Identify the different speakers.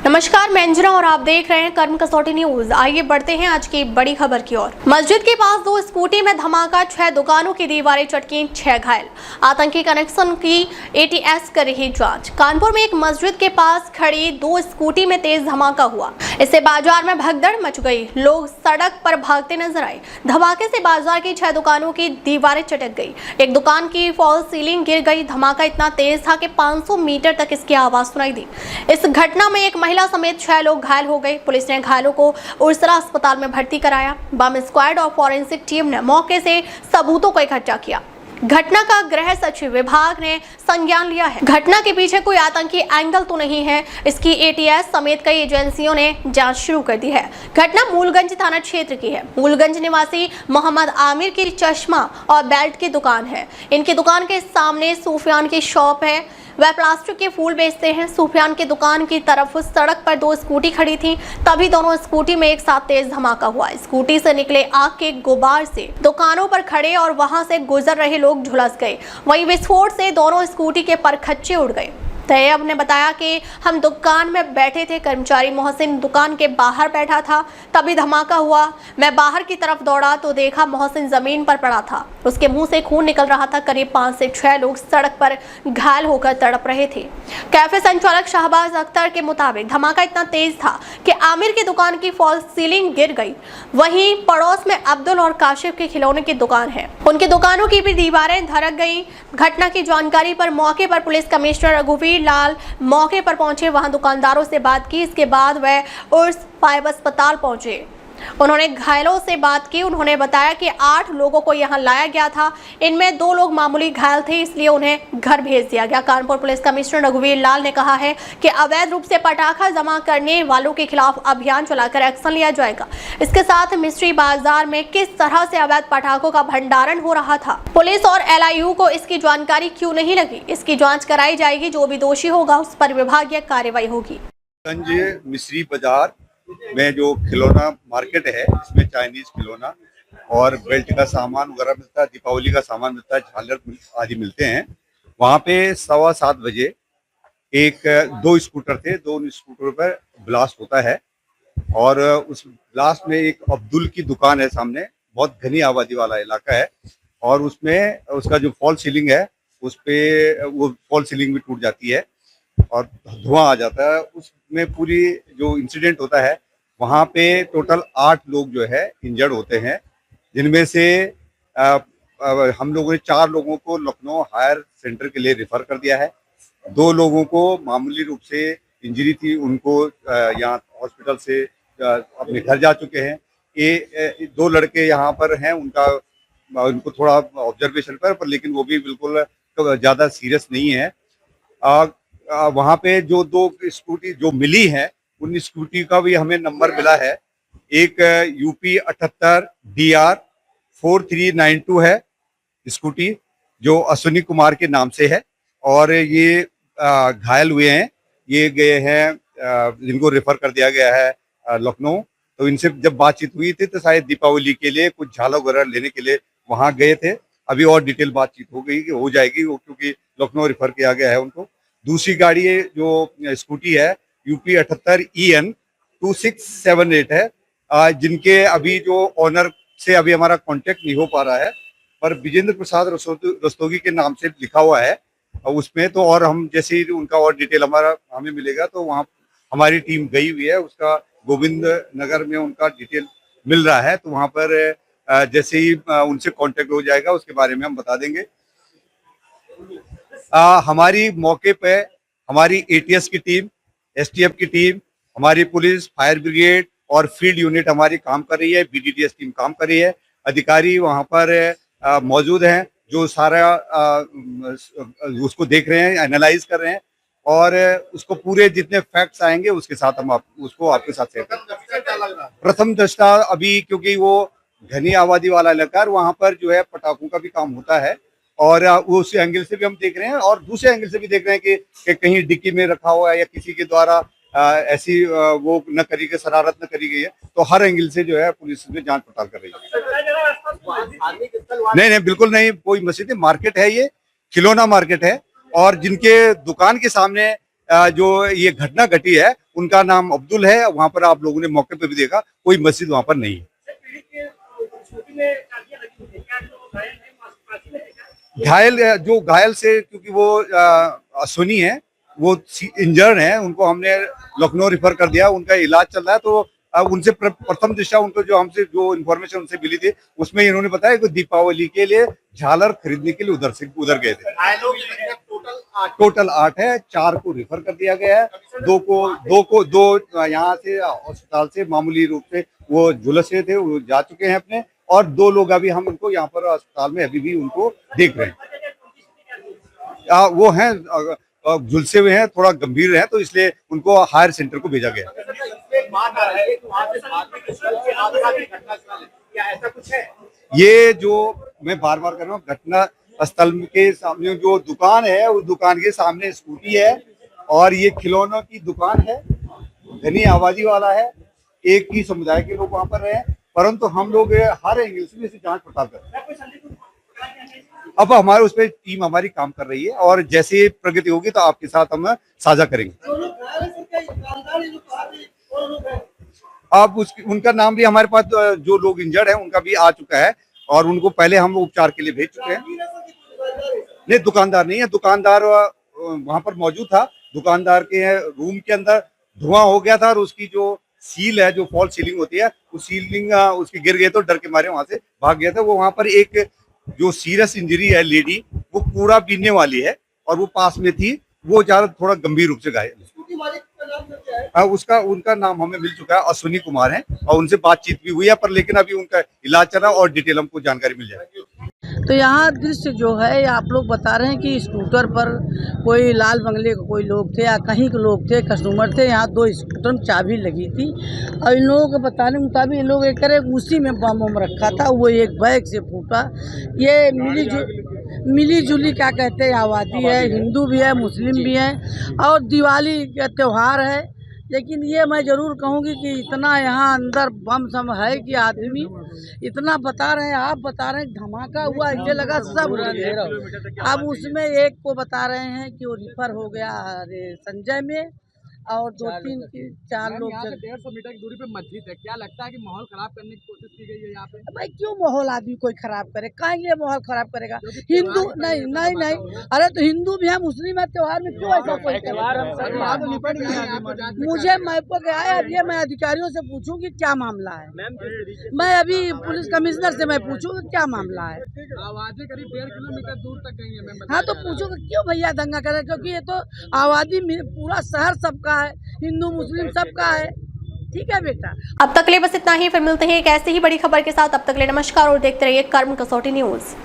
Speaker 1: नमस्कार, मैं अंजना और आप देख रहे हैं कर्म कसौटी न्यूज। आइए बढ़ते हैं आज की बड़ी खबर की ओर। मस्जिद के पास दो स्कूटी में धमाका, 6 दुकानों की दीवारें चटकी, 6 घायल। आतंकी कनेक्शन की एटीएस कर रही जांच। कानपुर में एक मस्जिद के पास खड़ी दो स्कूटी में तेज धमाका हुआ। इससे बाजार में भगदड़ मच गई, लोग सड़क पर भागते नजर आए। धमाके से बाजार की 6 दुकानों की दीवारें चटक गई। एक दुकान की फॉल सीलिंग गिर गई। धमाका इतना तेज था कि 500 मीटर तक इसकी आवाज सुनाई दी। इस घटना में एक महिला समेत 6 लोग घायल हो गए। पुलिस ने घायलों को उर्सरा अस्पताल में भर्ती कराया। बम स्क्वाड और फॉरेंसिक टीम ने मौके से सबूतों को इकट्ठा किया। घटना का गृह सचिव विभाग ने संज्ञान लिया है। घटना के पीछे कोई आतंकी एंगल तो नहीं है, इसकी एटीएस समेत कई एजेंसियों ने जांच शुरू कर दी है। घटना मूलगंज थाना क्षेत्र की है। मूलगंज निवासी मोहम्मद आमिर की चश्मा और बेल्ट की दुकान है। इनकी दुकान के सामने सूफियान की शॉप है। वह प्लास्टिक के फूल बेचते हैं। सूफियान की दुकान की तरफ सड़क पर दो स्कूटी खड़ी थी। तभी दोनों स्कूटी में एक साथ तेज धमाका हुआ। स्कूटी से निकले आग के गुबार से दुकानों पर खड़े और वहां से गुजर रहे लोग झुलस गए। वहीं विस्फोट से दोनों स्कूटी के परखच्चे उड़ गए। तैयब ने बताया कि हम दुकान में बैठे थे। कर्मचारी मोहसिन दुकान के बाहर बैठा था, तभी धमाका हुआ। मैं बाहर की तरफ दौड़ा तो देखा मोहसिन जमीन पर पड़ा था। उसके मुंह से खून निकल रहा था। करीब 5 से 6 लोग सड़क पर घायल होकर तड़प रहे थे। कैफे संचालक शाहबाज अख्तर के मुताबिक धमाका इतना तेज था कि आमिर की दुकान की फॉल सीलिंग गिर गई। वहीं पड़ोस में अब्दुल और काशिफ की खिलौने की दुकान है, उनकी दुकानों की भी दीवारें धड़क गई। घटना की जानकारी पर मौके पर पुलिस कमिश्नर रघुवीर लाल मौके पर पहुंचे, वहां दुकानदारों से बात की। इसके बाद वह उर्स पाइब अस्पताल पहुंचे। उन्होंने घायलों से बात की। उन्होंने बताया कि 8 लोगों को यहां लाया गया था। इनमें 2 लोग मामूली घायल थे, इसलिए उन्हें घर भेज दिया गया। कानपुर पुलिस कमिश्नर रघुवीर लाल ने कहा है कि अवैध रूप से पटाखा जमा करने वालों के खिलाफ अभियान चलाकर एक्शन लिया जाएगा। इसके साथ मिस्ट्री बाजार में किस तरह से अवैध पटाखों का भंडारण हो रहा था, पुलिस और एलआईयू को इसकी जानकारी क्यों नहीं लगी, इसकी जाँच कराई जाएगी। जो भी दोषी होगा उस पर विभागीय कार्रवाई होगी।
Speaker 2: मिस्री बाजार में जो खिलौना मार्केट है, इसमें चाइनीज खिलौना और बेल्ट का सामान वगैरह मिलता है, दीपावली का सामान मिलता है, झालर आदि मिलते हैं। वहाँ पे 7:15 बजे दो स्कूटर थे। 2 स्कूटर पर ब्लास्ट होता है और उस ब्लास्ट में एक अब्दुल की दुकान है सामने। बहुत घनी आबादी वाला इलाका है और उसमें उसका जो फॉल सीलिंग है उस पे वो फॉल सीलिंग भी टूट जाती है और धुआं आ जाता है। उसमें पूरी जो इंसिडेंट होता है वहाँ पे टोटल 8 लोग जो है इंजर्ड होते हैं, जिनमें से हम लोगों ने 4 लोगों को लखनऊ हायर सेंटर के लिए रेफर कर दिया है। 2 लोगों को मामूली रूप से इंजरी थी, उनको यहाँ हॉस्पिटल से अपने घर जा चुके हैं। ये 2 लड़के यहाँ पर हैं, उनको थोड़ा ऑब्जर्वेशन पर लेकिन वो भी बिल्कुल ज़्यादा सीरियस नहीं है। वहाँ पे जो 2 स्कूटी जो मिली है, उन स्कूटी का भी हमें नंबर मिला है। एक यूपी 78 DR 4392 है स्कूटी, जो अश्विनी कुमार के नाम से है और ये घायल हुए हैं। ये गए हैं, जिनको रेफर कर दिया गया है लखनऊ। तो इनसे जब बातचीत हुई थी तो शायद दीपावली के लिए कुछ झालर वगैरह लेने के लिए वहाँ गए थे। अभी और डिटेल बातचीत हो जाएगी क्योंकि लखनऊ रेफर किया गया है उनको। दूसरी गाड़ी है जो स्कूटी है यूपी 78 EN 2678 है, जिनके अभी जो ऑनर से अभी हमारा कांटेक्ट नहीं हो पा रहा है, पर विजेंद्र प्रसाद रस्तोगी के नाम से लिखा हुआ है उसमें। तो और हम जैसे ही उनका और डिटेल हमें मिलेगा तो वहाँ हमारी टीम गई हुई है, उसका गोविंद नगर में उनका डिटेल मिल रहा है। तो वहाँ पर जैसे ही उनसे कांटेक्ट हो जाएगा उसके बारे में हम बता देंगे। हमारी मौके पे हमारी ATS की टीम, STF की टीम, हमारी पुलिस, फायर ब्रिगेड और फील्ड यूनिट हमारी काम कर रही है। BDDS टीम काम कर रही है। अधिकारी वहाँ पर मौजूद हैं जो सारा उसको देख रहे हैं, एनालाइज कर रहे हैं और उसको पूरे जितने फैक्ट्स आएंगे उसके साथ हम उसको आपके साथ शेयर करेंगे। प्रथम दृष्टा अभी क्योंकि वो घनी आबादी वाला इलाका है, वहाँ पर जो है पटाखों का भी काम होता है और उस एंगल से भी हम देख रहे हैं और दूसरे एंगल से भी देख रहे हैं कि कहीं डिक्की में रखा हुआ है या किसी के द्वारा ऐसी वो न करी गई, शरारत न करी गई है। तो हर एंगल से जो है पुलिस में जांच पड़ताल कर रही है। नहीं, बिल्कुल नहीं, कोई मस्जिद मार्केट है, ये खिलौना मार्केट है और जिनके दुकान के सामने जो ये घटना घटी है उनका नाम अब्दुल है। वहां पर आप लोगों ने मौके पर भी देखा, कोई मस्जिद वहां पर नहीं है। घायल से, क्योंकि वो अश्विनी है, वो इंजर्ड है, उनको हमने लखनऊ रेफर कर दिया, उनका इलाज चल रहा है। तो उनसे प्रथम दिशा उनको जो हमसे जो इन्फॉर्मेशन उनसे मिली थी उसमें इन्होंने बताया कि दीपावली के लिए झालर खरीदने के लिए उधर गए थे। टोटल 8 है, 4 को रेफर कर दिया गया है, दो यहाँ से अस्पताल से मामूली रूप से वो झुलसे थे, वो जा चुके हैं अपने, और 2 लोग अभी हम उनको यहाँ पर अस्पताल में अभी भी उनको देख रहे हैं। वो हैं झुलसे हुए हैं, थोड़ा गंभीर है, तो इसलिए उनको हायर सेंटर को भेजा गया। ये जो मैं बार बार कर रहा हूँ, घटना स्थल के सामने जो दुकान है, उस दुकान के सामने स्कूटी है, और ये खिलौनों की दुकान है, घनी आबादी वाला है, एक ही समुदाय के लोग वहां पर रहे, परंतु हम लोग हर एंगल से इसे जांच पड़ताल कर रहे हैं। अब हमारे उस पर टीम हमारी काम कर रही है, और जैसे प्रगति होगी तो आपके साथ हम साझा करेंगे। अब उनका नाम भी हमारे पास, जो लोग इंजर्ड हैं उनका भी आ चुका है, और उनको पहले हम उपचार के लिए भेज चुके हैं। नहीं, दुकानदार नहीं है, दुकानदार वहां पर मौजूद था। दुकानदार के रूम के अंदर धुआं हो गया था, और उसकी जो सील है, जो फॉल सीलिंग होती है, वो सीलिंग उसकी गिर गई, तो डर के मारे वहां से भाग गया था। वो वहां पर एक जो सीरियस इंजरी है लेडी, वो कूड़ा पीने वाली है, और वो पास में थी, वो ज्यादा थोड़ा गंभीर रूप से घायल। उनका नाम हमें मिल चुका है, अश्विनी कुमार है, और उनसे बातचीत भी हुई है, पर लेकिन अभी उनका इलाज चल रहा है और डिटेल हमको जानकारी मिल जाएगी।
Speaker 3: तो यहाँ दृश्य जो है, आप लोग बता रहे हैं कि स्कूटर पर कोई लाल बंगले के कोई लोग थे या कहीं के लोग थे, कस्टमर थे। यहाँ 2 स्कूटर में चाबी लगी थी, और इन लोगों के बताने के मुताबिक इन लोग एक तरह उसी में बम रखा था, वो एक बैग से फूटा। ये मिली जुली क्या कहते हैं आबादी है, हिंदू भी है, मुस्लिम भी है, और दिवाली का त्यौहार है। लेकिन ये मैं ज़रूर कहूँगी कि इतना यहाँ अंदर बम सम है कि आदमी इतना बता रहे हैं, आप बता रहे हैं धमाका हुआ, इसे लगा सब। अब उसमें एक को बता रहे हैं कि वो रिफर हो गया संजय में, और 2-3-4 लोग।
Speaker 4: 150 मीटर की दूरी पे मस्जिद है, क्या लगता है कि माहौल खराब करने की कोशिश की गई है यहाँ पे?
Speaker 3: भाई क्यों माहौल आदमी कोई खराब करे, कहाँ ये माहौल खराब करेगा? हिंदू नहीं, अरे तो हिंदू भी है, मुस्लिम है, त्योहार में क्यों ऐसा कोई त्योहार? मुझे मैपो के आया, अब ये मैं अधिकारियों से पूछूं कि क्या मामला है। मैं अभी पुलिस कमिश्नर से मैं पूछूं कि क्या मामला है।
Speaker 4: आवाजें करीब 1.5 किलोमीटर दूर तक गई है।
Speaker 3: हाँ, तो पूछो कि क्यों भैया दंगा करे, क्योंकि ये तो आबादी पूरा शहर सबका है, हिंदू मुस्लिम सबका है। ठीक है बेटा,
Speaker 1: अब तक के लिए बस इतना ही, फिर मिलते हैं एक ऐसी ही बड़ी खबर के साथ। अब तक के लिए नमस्कार, और देखते रहिए कर्म कसौटी न्यूज।